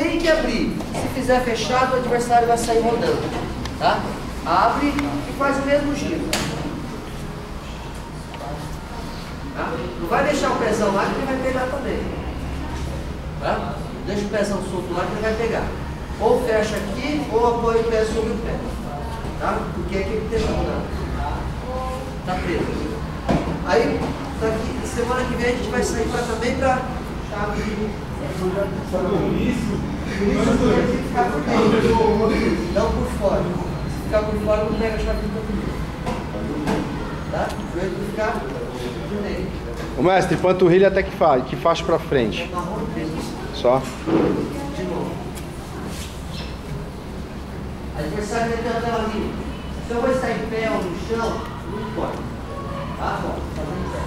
tem que abrir. Se fizer fechado, o adversário vai sair rodando. Tá? Abre e faz o mesmo giro. Tá? Não vai deixar o pezão lá que ele vai pegar também. Tá? Deixa o pezão solto lá que ele vai pegar. Ou fecha aqui, ou apoia o pé sobre o pé. Tá? Porque é aquele tesão, né? Tá preso. Aí, daqui, semana que vem a gente vai sair pra, também pra chave. Ficar por dentro. Não por fora. Se ficar por fora, não pega a chave do outro. Tá? O joelho vai ficar por dentro. O mestre, panturrilha até que faz pra frente. Só. De novo. Adversário vai ter aquela linha. Se eu vou estar em pé ou no chão, não importa. Tá bom, fazendo em pé.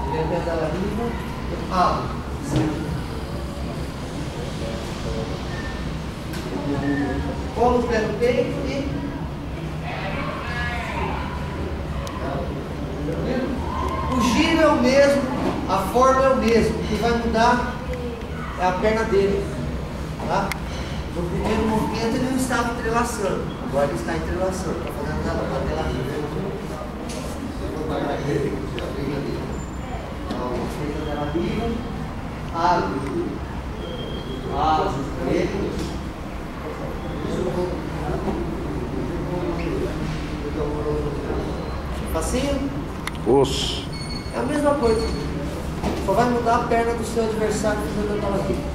Ele vai ter aquela linha. Cola o pé no peito e. O giro é o mesmo, a forma é o mesmo. O que vai mudar é a perna dele. Tá? No primeiro movimento ele não estava entrelaçando, agora ele está entrelaçando. Está fazendo nada para tela livre. Feita tela livre, abre, ele. Facinho? Osso. É a mesma coisa. Só vai mudar a perna do seu adversário fazendo a tela livre.